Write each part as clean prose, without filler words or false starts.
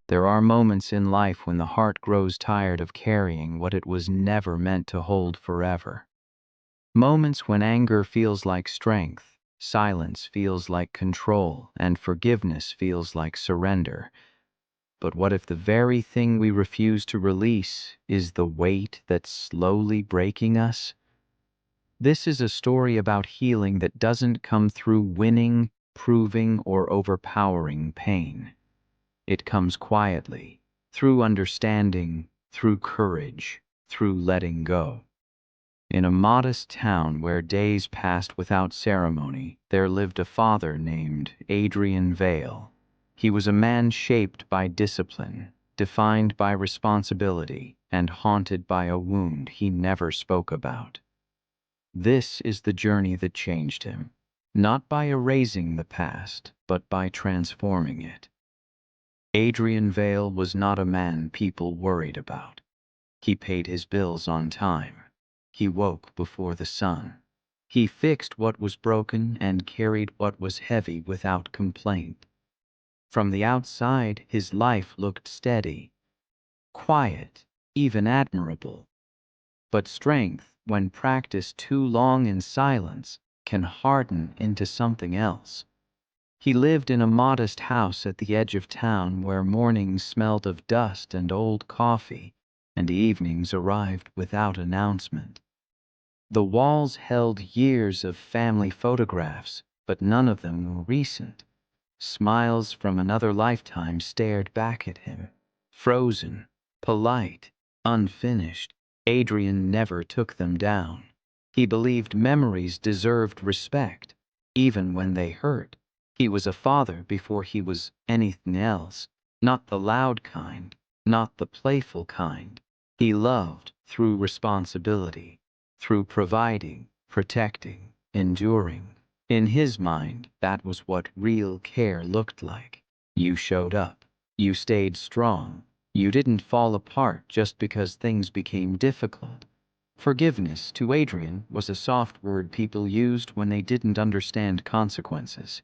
There are moments in life when the heart grows tired of carrying what it was never meant to hold forever. Moments when anger feels like strength, silence feels like control, and forgiveness feels like surrender. But what if the very thing we refuse to release is the weight that's slowly breaking us? This is a story about healing that doesn't come through winning, proving, or overpowering pain. It comes quietly, through understanding, through courage, through letting go. In a modest town where days passed without ceremony, there lived a father named Adrian Vale. He was a man shaped by discipline, defined by responsibility, and haunted by a wound he never spoke about. This is the journey that changed him, not by erasing the past, but by transforming it. Adrian Vale was not a man people worried about. He paid his bills on time. He woke before the sun. He fixed what was broken and carried what was heavy without complaint. From the outside, his life looked steady, quiet, even admirable. But strength, when practiced too long in silence, can harden into something else. He lived in a modest house at the edge of town where mornings smelled of dust and old coffee, and evenings arrived without announcement. The walls held years of family photographs, but none of them were recent. Smiles from another lifetime stared back at him. Frozen, polite, unfinished, Adrian never took them down. He believed memories deserved respect, even when they hurt. He was a father before he was anything else, not the loud kind, not the playful kind. He loved through responsibility, through providing, protecting, enduring. In his mind, that was what real care looked like. You showed up. You stayed strong. You didn't fall apart just because things became difficult. Forgiveness, to Adrian, was a soft word people used when they didn't understand consequences.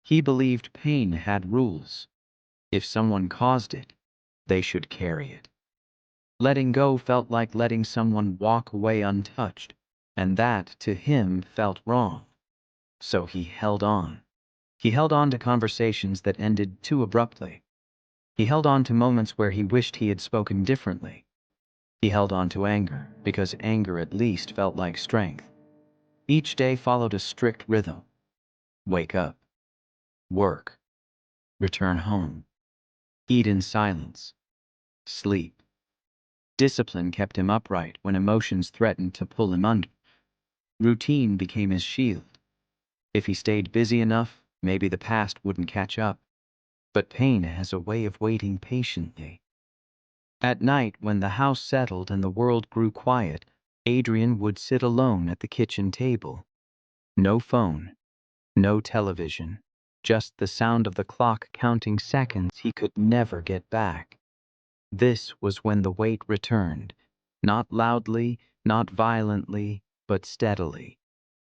He believed pain had rules. If someone caused it, they should carry it. Letting go felt like letting someone walk away untouched, and that, to him, felt wrong. So he held on. He held on to conversations that ended too abruptly. He held on to moments where he wished he had spoken differently. He held on to anger, because anger at least felt like strength. Each day followed a strict rhythm. Wake up, work, return home, eat in silence, sleep. Discipline kept him upright when emotions threatened to pull him under. Routine became his shield. If he stayed busy enough, maybe the past wouldn't catch up. But pain has a way of waiting patiently. At night, when the house settled and the world grew quiet, Adrian would sit alone at the kitchen table. No phone, no television, just the sound of the clock counting seconds he could never get back. This was when the weight returned, not loudly, not violently, but steadily.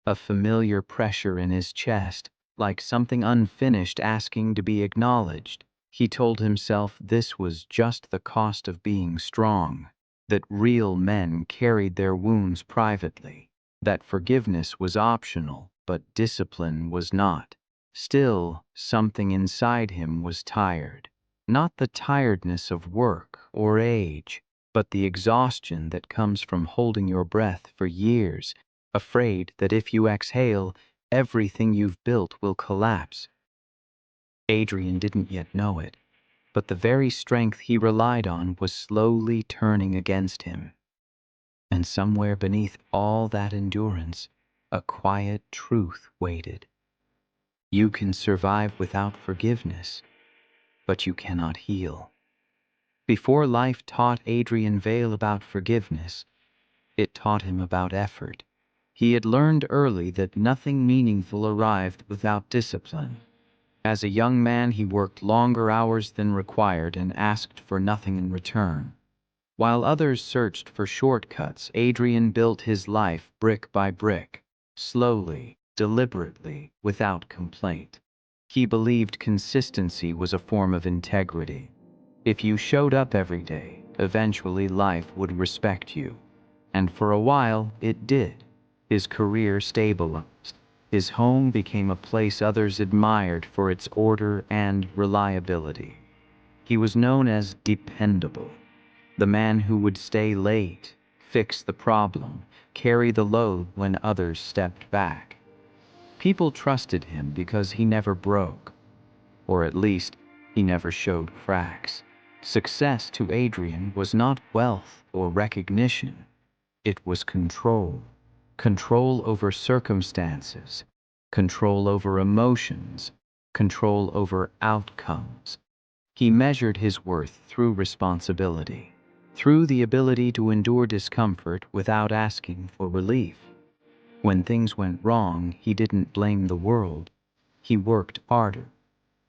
A familiar pressure in his chest, like something unfinished asking to be acknowledged. He told himself this was just the cost of being strong, that real men carried their wounds privately, that forgiveness was optional, but discipline was not. Still, something inside him was tired. Not the tiredness of work or age, but the exhaustion that comes from holding your breath for years, afraid that if you exhale, everything you've built will collapse. Adrian didn't yet know it, but the very strength he relied on was slowly turning against him. And somewhere beneath all that endurance, a quiet truth waited. You can survive without forgiveness, but you cannot heal. Before life taught Adrian Vale about forgiveness, it taught him about effort. He had learned early that nothing meaningful arrived without discipline. As a young man, he worked longer hours than required and asked for nothing in return. While others searched for shortcuts, Adrian built his life brick by brick, slowly, deliberately, without complaint. He believed consistency was a form of integrity. If you showed up every day, eventually life would respect you. And for a while, it did. His career stabilized. His home became a place others admired for its order and reliability. He was known as dependable, the man who would stay late, fix the problem, carry the load when others stepped back. People trusted him because he never broke, or at least, he never showed cracks. Success to Adrian was not wealth or recognition, it was control. Control over circumstances, control over emotions, control over outcomes. He measured his worth through responsibility, through the ability to endure discomfort without asking for relief. When things went wrong, he didn't blame the world. He worked harder.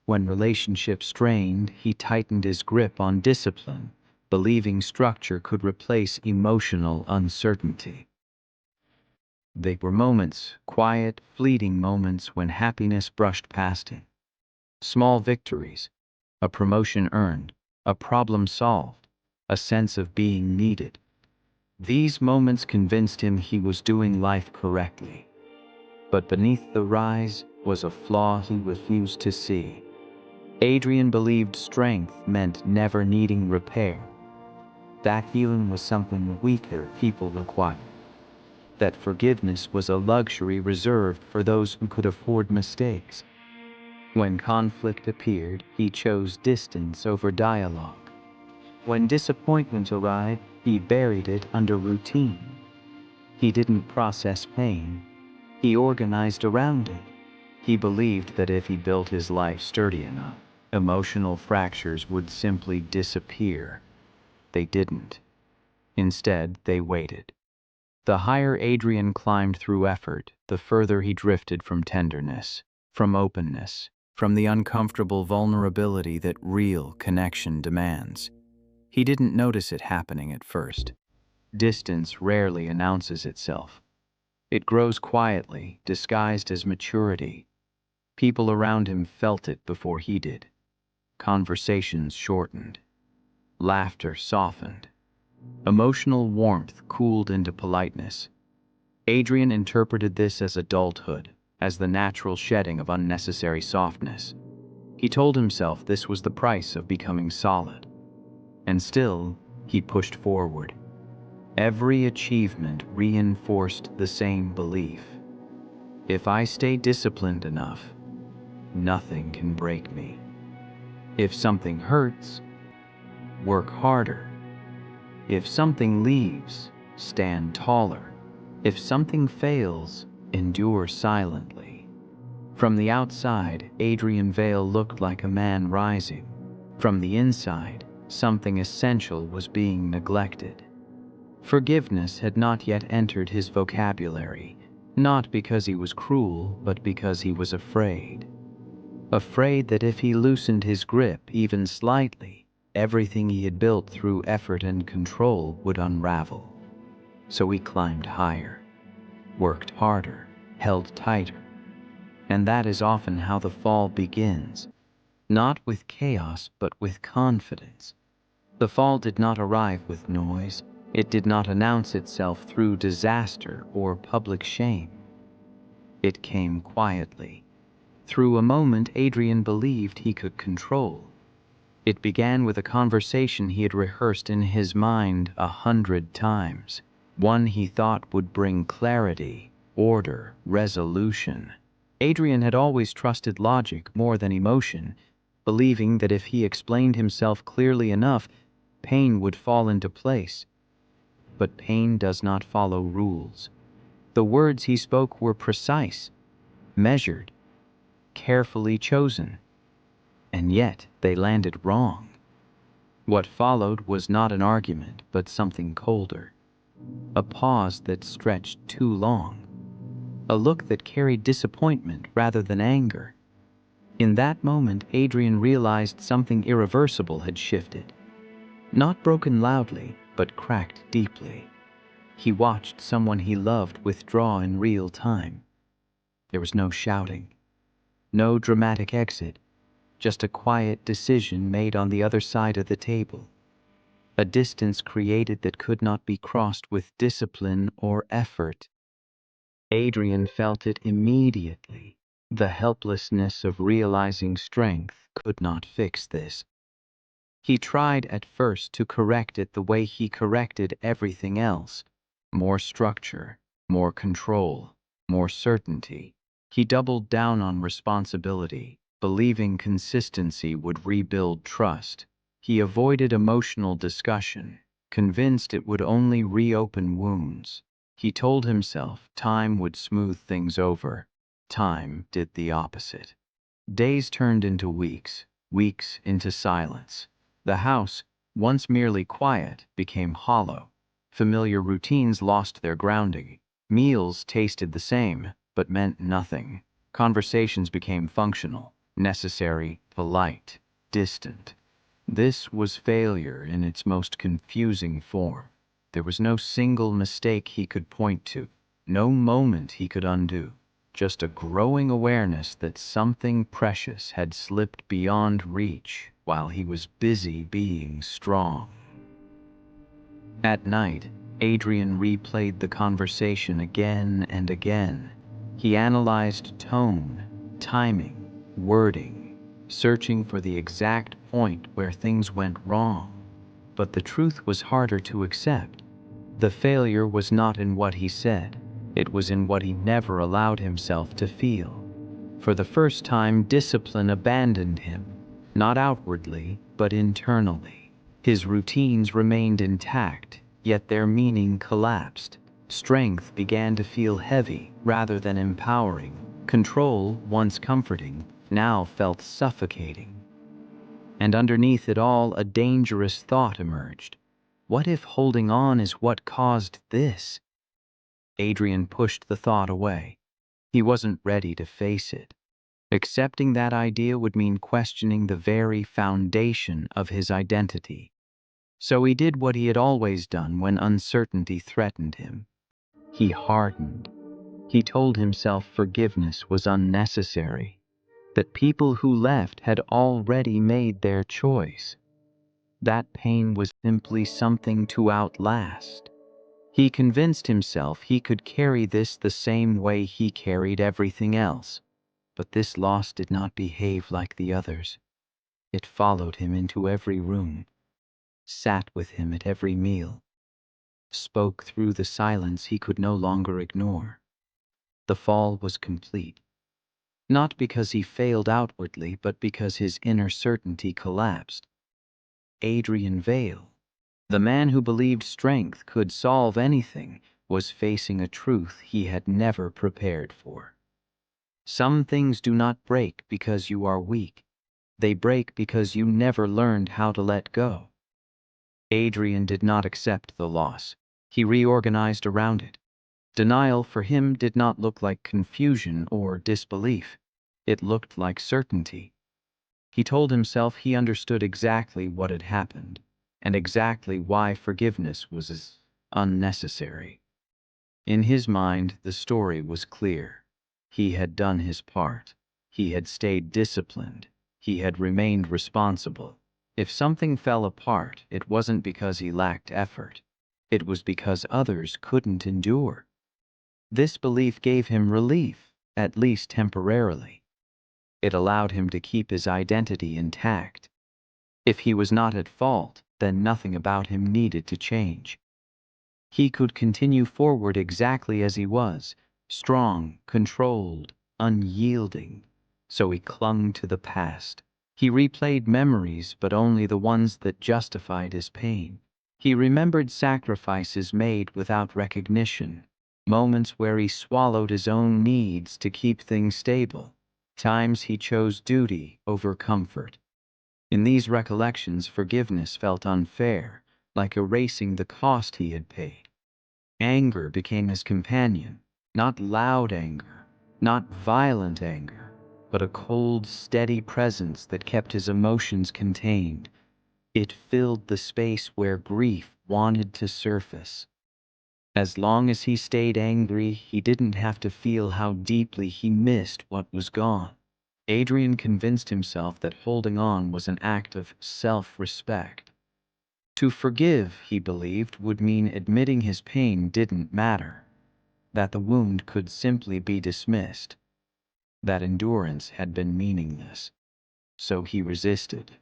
When relationships strained, he tightened his grip on discipline, believing structure could replace emotional uncertainty. They were moments, quiet, fleeting moments when happiness brushed past him. Small victories, a promotion earned, a problem solved, a sense of being needed. These moments convinced him he was doing life correctly. But beneath the rise was a flaw he refused to see. Adrian believed strength meant never needing repair. That healing was something weaker people required. That forgiveness was a luxury reserved for those who could afford mistakes. When conflict appeared, he chose distance over dialogue. When disappointment arrived, he buried it under routine. He didn't process pain, he organized around it. He believed that if he built his life sturdy enough, emotional fractures would simply disappear. They didn't. Instead, they waited. The higher Adrian climbed through effort, the further he drifted from tenderness, from openness, from the uncomfortable vulnerability that real connection demands. He didn't notice it happening at first. Distance rarely announces itself. It grows quietly, disguised as maturity. People around him felt it before he did. Conversations shortened. Laughter softened. Emotional warmth cooled into politeness. Adrian interpreted this as adulthood, as the natural shedding of unnecessary softness. He told himself this was the price of becoming solid. And still, he pushed forward. Every achievement reinforced the same belief. If I stay disciplined enough, nothing can break me. If something hurts, work harder. If something leaves, stand taller. If something fails, endure silently. From the outside, Adrian Vale looked like a man rising. From the inside, something essential was being neglected. Forgiveness had not yet entered his vocabulary, not because he was cruel, but because he was afraid. Afraid that if he loosened his grip even slightly, everything he had built through effort and control would unravel. So he climbed higher, worked harder, held tighter. And that is often how the fall begins, not with chaos, but with confidence. The fall did not arrive with noise. It did not announce itself through disaster or public shame. It came quietly, through a moment Adrian believed he could control. It began with a conversation he had rehearsed in his mind 100 times, one he thought would bring clarity, order, resolution. Adrian had always trusted logic more than emotion, believing that if he explained himself clearly enough, pain would fall into place. But pain does not follow rules. The words he spoke were precise, measured, carefully chosen, and yet they landed wrong. What followed was not an argument, but something colder. A pause that stretched too long. A look that carried disappointment rather than anger. In that moment, Adrian realized something irreversible had shifted. Not broken loudly, but cracked deeply. He watched someone he loved withdraw in real time. There was no shouting, no dramatic exit, just a quiet decision made on the other side of the table. A distance created that could not be crossed with discipline or effort. Adrian felt it immediately. The helplessness of realizing strength could not fix this. He tried at first to correct it the way he corrected everything else. More structure, more control, more certainty. He doubled down on responsibility, believing consistency would rebuild trust. He avoided emotional discussion, convinced it would only reopen wounds. He told himself time would smooth things over. Time did the opposite. Days turned into weeks, weeks into silence. The house, once merely quiet, became hollow. Familiar routines lost their grounding. Meals tasted the same, but meant nothing. Conversations became functional, necessary, polite, distant. This was failure in its most confusing form. There was no single mistake he could point to, no moment he could undo. Just a growing awareness that something precious had slipped beyond reach while he was busy being strong. At night, Adrian replayed the conversation again and again. He analyzed tone, timing, wording, searching for the exact point where things went wrong. But the truth was harder to accept. The failure was not in what he said, it was in what he never allowed himself to feel. For the first time, discipline abandoned him, not outwardly, but internally. His routines remained intact, yet their meaning collapsed. Strength began to feel heavy rather than empowering. Control, once comforting, now felt suffocating. And underneath it all, a dangerous thought emerged. What if holding on is what caused this? Adrian pushed the thought away. He wasn't ready to face it. Accepting that idea would mean questioning the very foundation of his identity. So he did what he had always done when uncertainty threatened him. He hardened. He told himself forgiveness was unnecessary, that people who left had already made their choice. That pain was simply something to outlast. He convinced himself he could carry this the same way he carried everything else. But this loss did not behave like the others. It followed him into every room, sat with him at every meal, spoke through the silence he could no longer ignore. The fall was complete, not because he failed outwardly, but because his inner certainty collapsed. Adrian Vale, the man who believed strength could solve anything, was facing a truth he had never prepared for. Some things do not break because you are weak. They break because you never learned how to let go. Adrian did not accept the loss. He reorganized around it. Denial for him did not look like confusion or disbelief. It looked like certainty. He told himself he understood exactly what had happened, and exactly why forgiveness was unnecessary. In his mind, the story was clear. He had done his part. He had stayed disciplined. He had remained responsible. If something fell apart, it wasn't because he lacked effort. It was because others couldn't endure. This belief gave him relief, at least temporarily. It allowed him to keep his identity intact. If he was not at fault, then nothing about him needed to change. He could continue forward exactly as he was, strong, controlled, unyielding. So he clung to the past. He replayed memories, but only the ones that justified his pain. He remembered sacrifices made without recognition, moments where he swallowed his own needs to keep things stable, times he chose duty over comfort. In these recollections, forgiveness felt unfair, like erasing the cost he had paid. Anger became his companion, not loud anger, not violent anger, but a cold, steady presence that kept his emotions contained. It filled the space where grief wanted to surface. As long as he stayed angry, he didn't have to feel how deeply he missed what was gone. Adrian convinced himself that holding on was an act of self-respect. To forgive, he believed, would mean admitting his pain didn't matter, that the wound could simply be dismissed, that endurance had been meaningless. So he resisted.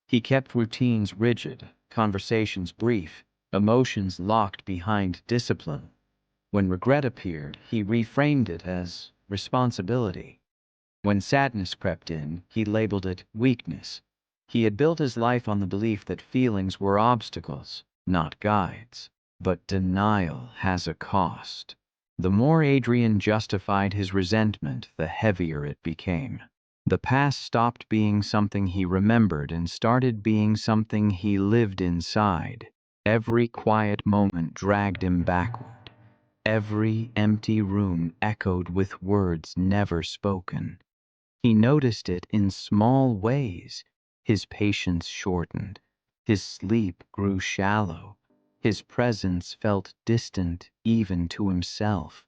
He kept routines rigid, conversations brief, emotions locked behind discipline. When regret appeared, he reframed it as responsibility. When sadness crept in, he labeled it weakness. He had built his life on the belief that feelings were obstacles, not guides. But denial has a cost. The more Adrian justified his resentment, the heavier it became. The past stopped being something he remembered and started being something he lived inside. Every quiet moment dragged him backward. Every empty room echoed with words never spoken. He noticed it in small ways. His patience shortened. His sleep grew shallow. His presence felt distant even to himself.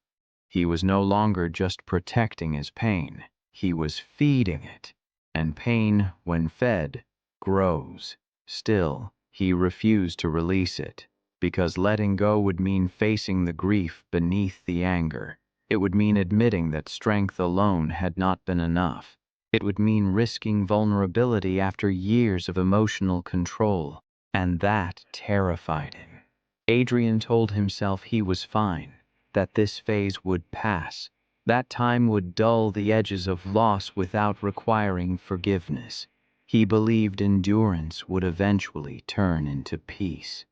He was no longer just protecting his pain. He was feeding it. And pain, when fed, grows. Still, he refused to release it, because letting go would mean facing the grief beneath the anger. It would mean admitting that strength alone had not been enough. It would mean risking vulnerability after years of emotional control, and that terrified him. Adrian told himself he was fine, that this phase would pass, that time would dull the edges of loss without requiring forgiveness. He believed endurance would eventually turn into peace.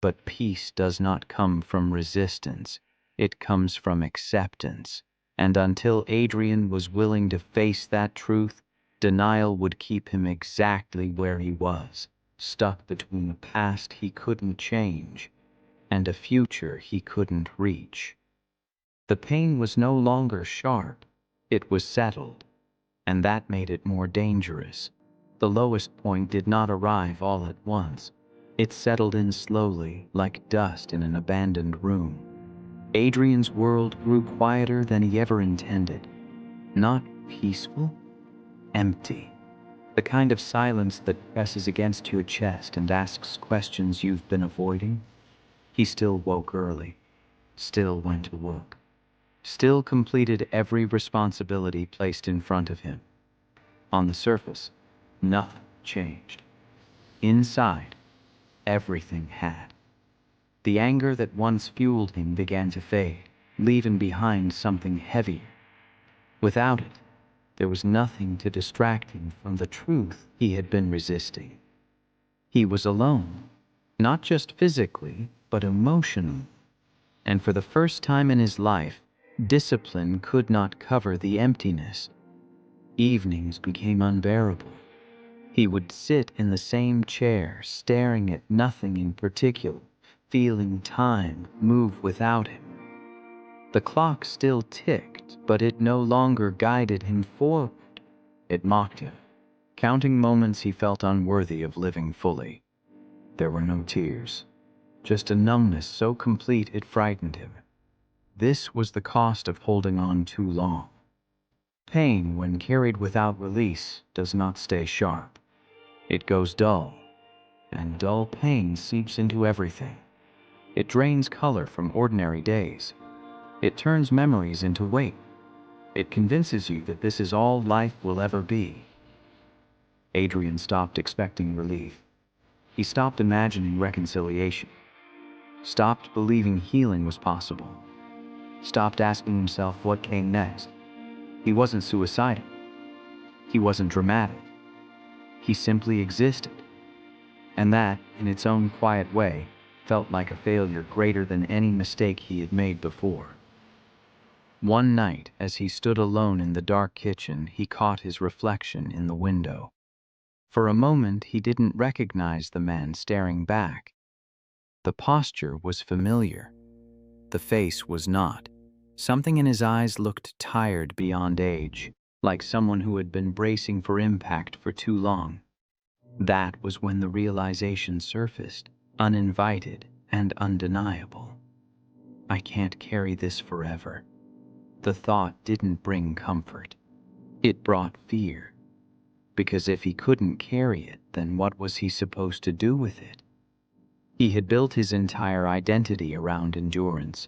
But peace does not come from resistance, it comes from acceptance. And until Adrian was willing to face that truth, denial would keep him exactly where he was, stuck between the past he couldn't change and a future he couldn't reach. The pain was no longer sharp, it was settled, and that made it more dangerous. The lowest point did not arrive all at once. It settled in slowly, like dust in an abandoned room. Adrian's world grew quieter than he ever intended. Not peaceful, empty. The kind of silence that presses against your chest and asks questions you've been avoiding. He still woke early, still went to work, still completed every responsibility placed in front of him. On the surface, nothing changed. Inside, everything had. The anger that once fueled him began to fade, leaving behind something heavier. Without it, there was nothing to distract him from the truth he had been resisting. He was alone, not just physically, but emotionally. And for the first time in his life, discipline could not cover the emptiness. Evenings became unbearable. He would sit in the same chair, staring at nothing in particular, feeling time move without him. The clock still ticked, but it no longer guided him forward. It mocked him, counting moments he felt unworthy of living fully. There were no tears, just a numbness so complete it frightened him. This was the cost of holding on too long. Pain, when carried without release, does not stay sharp. It goes dull, and dull pain seeps into everything. It drains color from ordinary days. It turns memories into weight. It convinces you that this is all life will ever be. Adrian stopped expecting relief. He stopped imagining reconciliation. Stopped believing healing was possible. Stopped asking himself what came next. He wasn't suicidal. He wasn't dramatic. He simply existed. And that, in its own quiet way, felt like a failure greater than any mistake he had made before. One night, as he stood alone in the dark kitchen, he caught his reflection in the window. For a moment, he didn't recognize the man staring back. The posture was familiar. The face was not. Something in his eyes looked tired beyond age, like someone who had been bracing for impact for too long. That was when the realization surfaced, uninvited and undeniable. I can't carry this forever. The thought didn't bring comfort. It brought fear, because if he couldn't carry it, then what was he supposed to do with it? He had built his entire identity around endurance,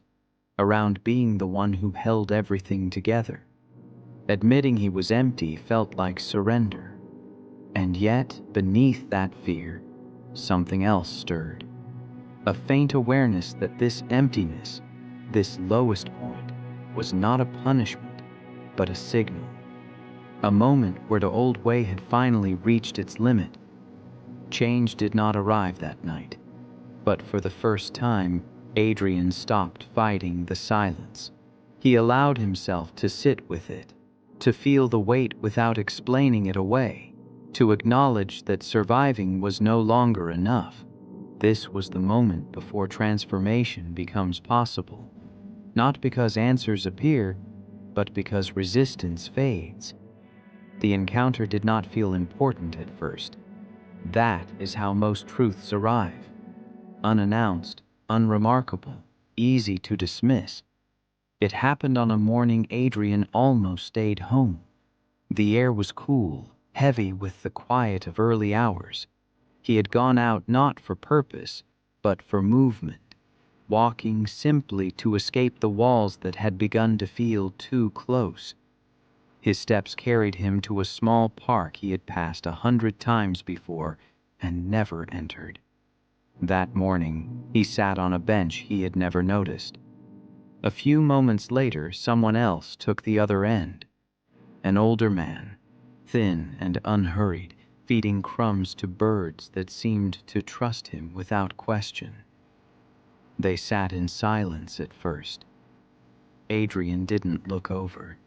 around being the one who held everything together. Admitting he was empty felt like surrender. And yet, beneath that fear, something else stirred. A faint awareness that this emptiness, this lowest point, was not a punishment, but a signal. A moment where the old way had finally reached its limit. Change did not arrive that night, but for the first time, Adrian stopped fighting the silence. He allowed himself to sit with it, to feel the weight without explaining it away, to acknowledge that surviving was no longer enough. This was the moment before transformation becomes possible, not because answers appear, but because resistance fades. The encounter did not feel important at first. That is how most truths arrive. Unannounced, unremarkable, easy to dismiss. It happened on a morning Adrian almost stayed home. The air was cool, heavy with the quiet of early hours. He had gone out not for purpose, but for movement, walking simply to escape the walls that had begun to feel too close. His steps carried him to a small park he had passed 100 times before and never entered. That morning, he sat on a bench he had never noticed. A few moments later, someone else took the other end. An older man, thin and unhurried, feeding crumbs to birds that seemed to trust him without question. They sat in silence at first. Adrian didn't look over.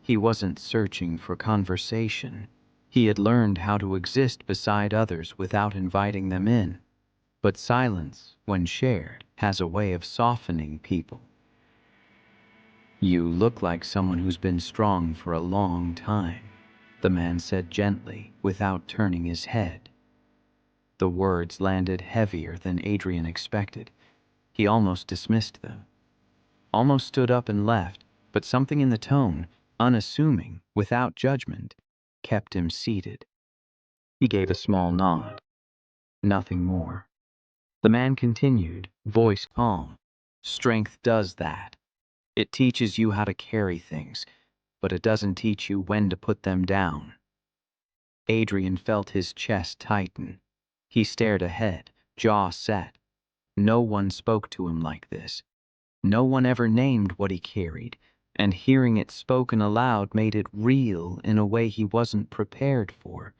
He wasn't searching for conversation. He had learned how to exist beside others without inviting them in. But silence, when shared, has a way of softening people. "You look like someone who's been strong for a long time," the man said gently, without turning his head. The words landed heavier than Adrian expected. He almost dismissed them, almost stood up and left, but something in the tone, unassuming, without judgment, kept him seated. He gave a small nod. Nothing more. The man continued, voice calm. "Strength does that. It teaches you how to carry things, but it doesn't teach you when to put them down." Adrian felt his chest tighten. He stared ahead, jaw set. No one spoke to him like this. No one ever named what he carried, and hearing it spoken aloud made it real in a way he wasn't prepared for.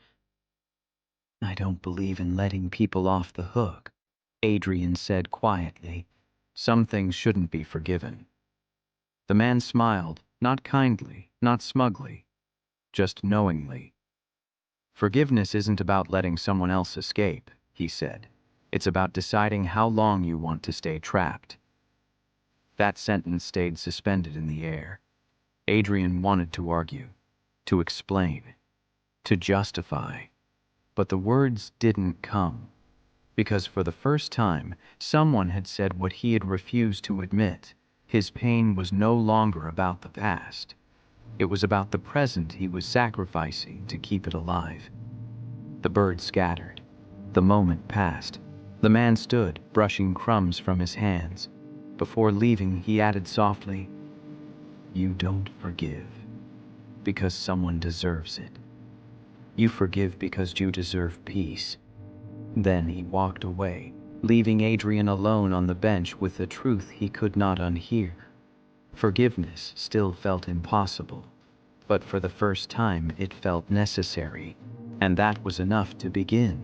"I don't believe in letting people off the hook," Adrian said quietly. "Some things shouldn't be forgiven." The man smiled, not kindly, not smugly, just knowingly. "Forgiveness isn't about letting someone else escape," he said. "It's about deciding how long you want to stay trapped." That sentence stayed suspended in the air. Adrian wanted to argue, to explain, to justify, but the words didn't come. Because for the first time, someone had said what he had refused to admit. His pain was no longer about the past. It was about the present he was sacrificing to keep it alive. The birds scattered. The moment passed. The man stood, brushing crumbs from his hands. Before leaving, he added softly, "You don't forgive because someone deserves it. You forgive because you deserve peace." Then he walked away, leaving Adrian alone on the bench with the truth he could not unhear. Forgiveness still felt impossible, but for the first time it felt necessary, and that was enough to begin.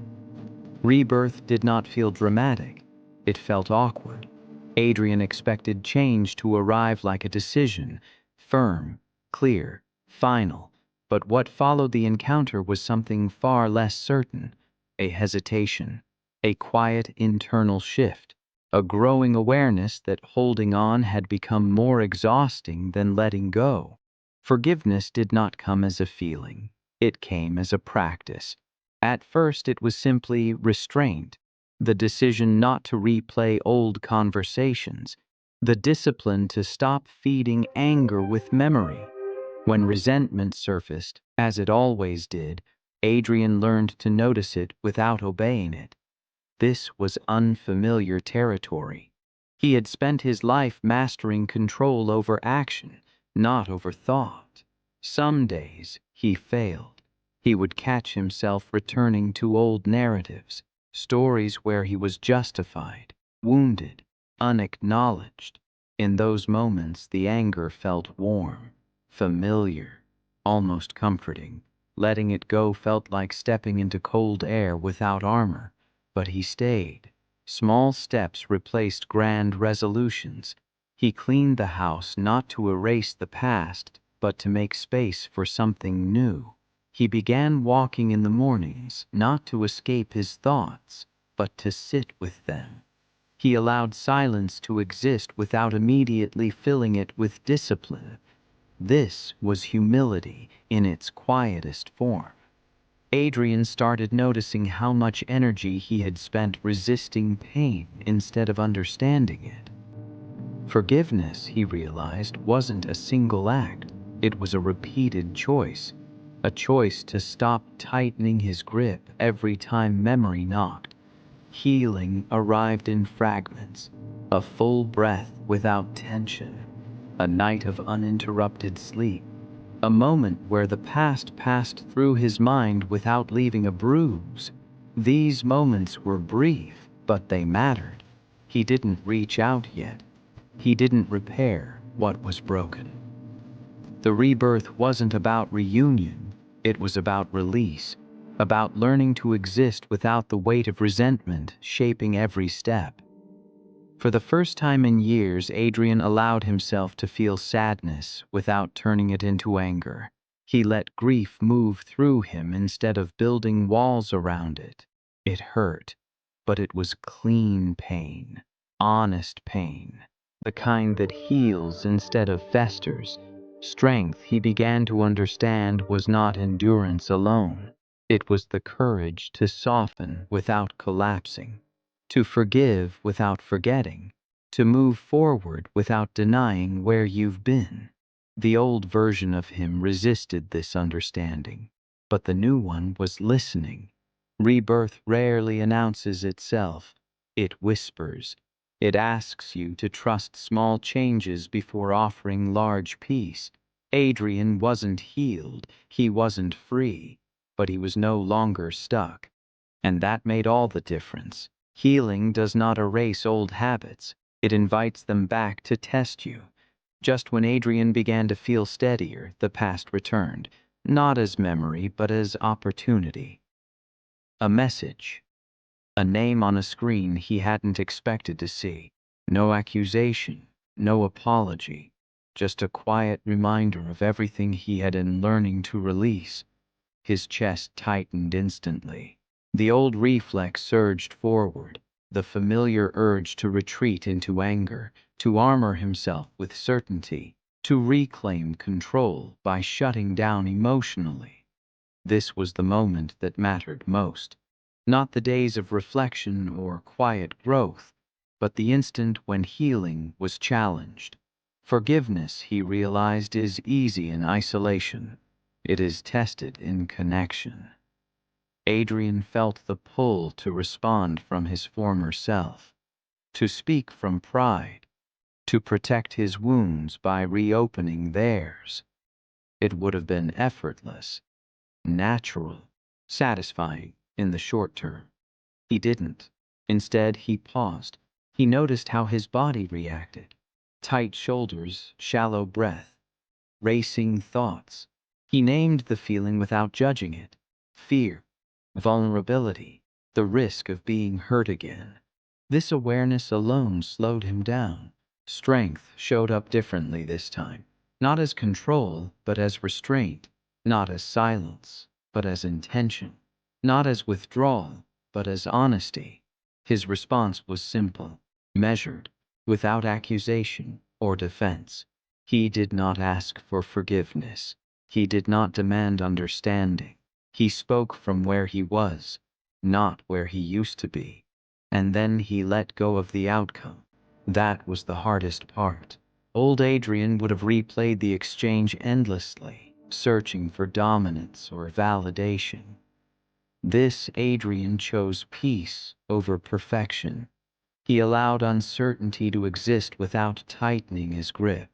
Rebirth did not feel dramatic, it felt awkward. Adrian expected change to arrive like a decision, firm, clear, final, but what followed the encounter was something far less certain, a hesitation, a quiet internal shift, a growing awareness that holding on had become more exhausting than letting go. Forgiveness did not come as a feeling, it came as a practice. At first it was simply restraint, the decision not to replay old conversations, the discipline to stop feeding anger with memory. When resentment surfaced, As it always did, Adrian learned to notice it without obeying it. This was unfamiliar territory. He had spent his life mastering control over action, not over thought. Some days he failed. He would catch himself returning to old narratives, stories where he was justified, wounded, unacknowledged. In those moments, the anger felt warm, familiar, almost comforting. Letting it go felt like stepping into cold air without armor. But he stayed. Small steps replaced grand resolutions. He cleaned the house not to erase the past, but to make space for something new. He began walking in the mornings, not to escape his thoughts, but to sit with them. He allowed silence to exist without immediately filling it with discipline. This was humility in its quietest form. Adrian started noticing how much energy he had spent resisting pain instead of understanding it. Forgiveness, he realized, wasn't a single act. It was a repeated choice. A choice to stop tightening his grip every time memory knocked. Healing arrived in fragments. A full breath without tension. A night of uninterrupted sleep. A moment where the past passed through his mind without leaving a bruise. These moments were brief, but they mattered. He didn't reach out yet. He didn't repair what was broken. The rebirth wasn't about reunion. It was about release, about learning to exist without the weight of resentment shaping every step. For the first time in years, Adrian allowed himself to feel sadness without turning it into anger. He let grief move through him instead of building walls around it. It hurt, but it was clean pain, honest pain, the kind that heals instead of festers. Strength, he began to understand, was not endurance alone. It was the courage to soften without collapsing, to forgive without forgetting, to move forward without denying where you've been. The old version of him resisted this understanding, but the new one was listening. Rebirth rarely announces itself. It whispers. It asks you to trust small changes before offering large peace. Adrian wasn't healed, he wasn't free, but he was no longer stuck. And that made all the difference. Healing does not erase old habits, it invites them back to test you. Just when Adrian began to feel steadier, the past returned, not as memory, but as opportunity. A message. A name on a screen he hadn't expected to see. No accusation, no apology, just a quiet reminder of everything he had been learning to release. His chest tightened instantly. The old reflex surged forward, the familiar urge to retreat into anger, to armor himself with certainty, to reclaim control by shutting down emotionally. This was the moment that mattered most. Not the days of reflection or quiet growth, but the instant when healing was challenged. Forgiveness, he realized, is easy in isolation. It is tested in connection. Adrian felt the pull to respond from his former self, to speak from pride, to protect his wounds by reopening theirs. It would have been effortless, natural, satisfying in the short term. He didn't. Instead, he paused. He noticed how his body reacted. Tight shoulders, shallow breath, racing thoughts. He named the feeling without judging it. Fear, vulnerability, the risk of being hurt again. This awareness alone slowed him down. Strength showed up differently this time. Not as control, but as restraint. Not as silence, but as intention. Not as withdrawal, but as honesty. His response was simple, measured, without accusation or defense. He did not ask for forgiveness. He did not demand understanding. He spoke from where he was, not where he used to be. And then he let go of the outcome. That was the hardest part. Old Adrian would have replayed the exchange endlessly, searching for dominance or validation. This Adrian chose peace over perfection. He allowed uncertainty to exist without tightening his grip.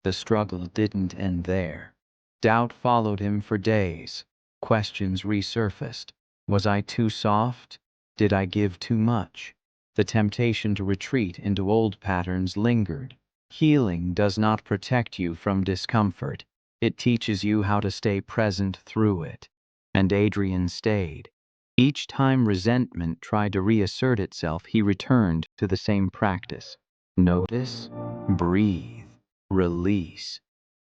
The struggle didn't end there. Doubt followed him for days. Questions resurfaced. Was I too soft? Did I give too much? The temptation to retreat into old patterns lingered. Healing does not protect you from discomfort. It teaches you how to stay present through it. And Adrian stayed. Each time resentment tried to reassert itself, he returned to the same practice. Notice, breathe, release.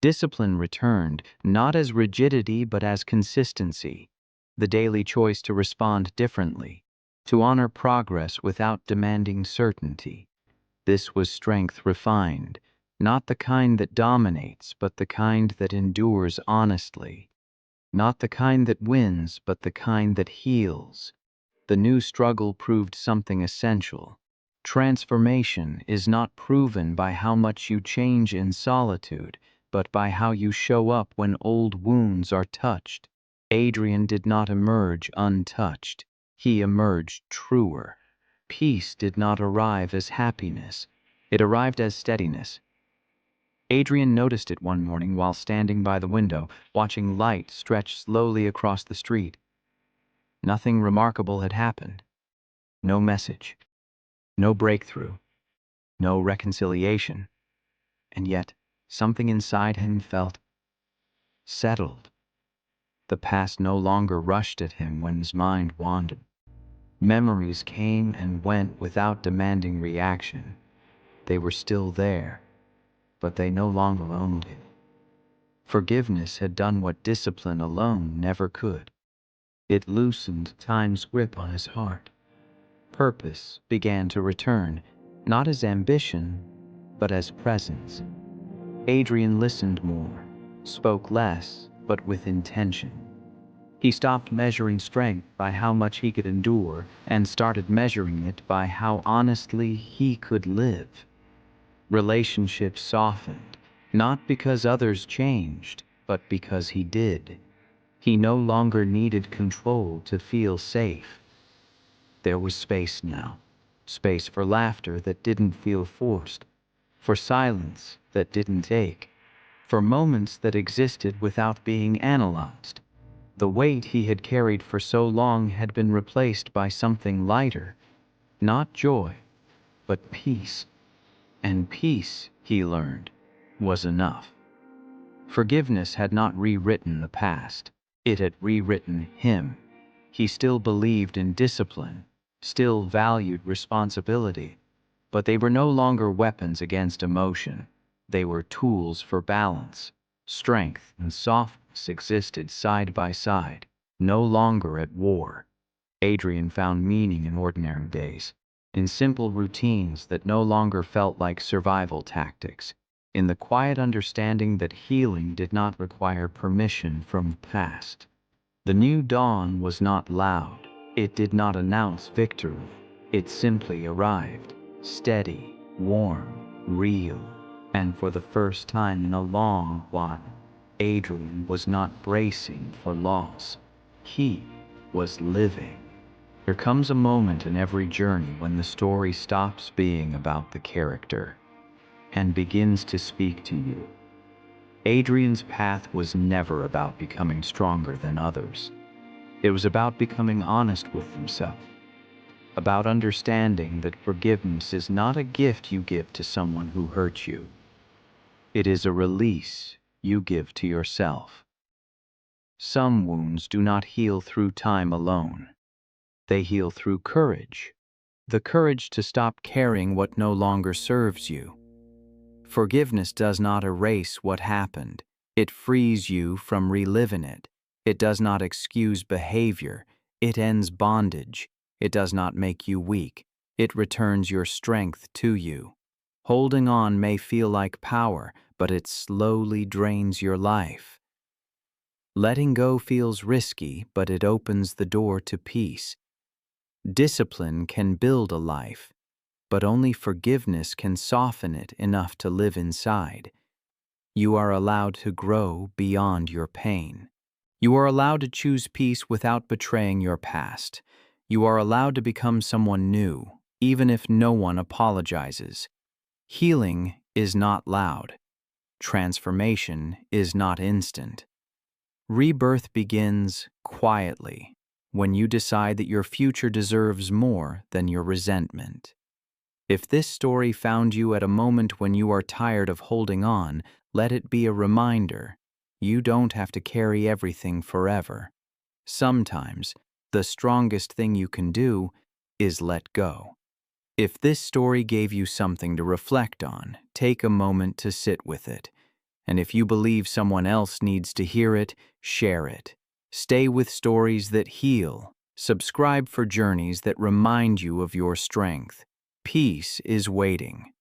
Discipline returned, not as rigidity but as consistency, the daily choice to respond differently, to honor progress without demanding certainty. This was strength refined, not the kind that dominates, but the kind that endures honestly, not the kind that wins, but the kind that heals. The new struggle proved something essential. Transformation is not proven by how much you change in solitude, but by how you show up when old wounds are touched. Adrian did not emerge untouched. He emerged truer. Peace did not arrive as happiness. It arrived as steadiness. Adrian noticed it one morning while standing by the window, watching light stretch slowly across the street. Nothing remarkable had happened. No message. No breakthrough. No reconciliation. And yet, something inside him felt settled. The past no longer rushed at him when his mind wandered. Memories came and went without demanding reaction. They were still there, but they no longer owned him. Forgiveness had done what discipline alone never could. It loosened time's grip on his heart. Purpose began to return, not as ambition, but as presence. Adrian listened more, spoke less, but with intention. He stopped measuring strength by how much he could endure and started measuring it by how honestly he could live. Relationships softened, not because others changed, but because he did. He no longer needed control to feel safe. There was space now. Space for laughter that didn't feel forced, for silence that didn't ache, for moments that existed without being analyzed. The weight he had carried for so long had been replaced by something lighter, not joy, but peace. And peace, he learned, was enough. Forgiveness had not rewritten the past. It had rewritten him. He still believed in discipline, still valued responsibility, but they were no longer weapons against emotion. They were tools for balance. Strength and softness existed side by side, no longer at war. Adrian found meaning in ordinary days, in simple routines that no longer felt like survival tactics, in the quiet understanding that healing did not require permission from the past. The new dawn was not loud. It did not announce victory. It simply arrived, steady, warm, real. And for the first time in a long while, Adrian was not bracing for loss. He was living. There comes a moment in every journey when the story stops being about the character and begins to speak to you. Adrian's path was never about becoming stronger than others. It was about becoming honest with himself, about understanding that forgiveness is not a gift you give to someone who hurt you. It is a release you give to yourself. Some wounds do not heal through time alone. They heal through courage, the courage to stop carrying what no longer serves you. Forgiveness does not erase what happened. It frees you from reliving it. It does not excuse behavior. It ends bondage. It does not make you weak. It returns your strength to you. Holding on may feel like power, but it slowly drains your life. Letting go feels risky, but it opens the door to peace. Discipline can build a life, but only forgiveness can soften it enough to live inside. You are allowed to grow beyond your pain. You are allowed to choose peace without betraying your past. You are allowed to become someone new, even if no one apologizes. Healing is not loud. Transformation is not instant. Rebirth begins quietly, when you decide that your future deserves more than your resentment. If this story found you at a moment when you are tired of holding on, let it be a reminder. You don't have to carry everything forever. Sometimes, the strongest thing you can do is let go. If this story gave you something to reflect on, take a moment to sit with it. And if you believe someone else needs to hear it, share it. Stay with stories that heal. Subscribe for journeys that remind you of your strength. Peace is waiting.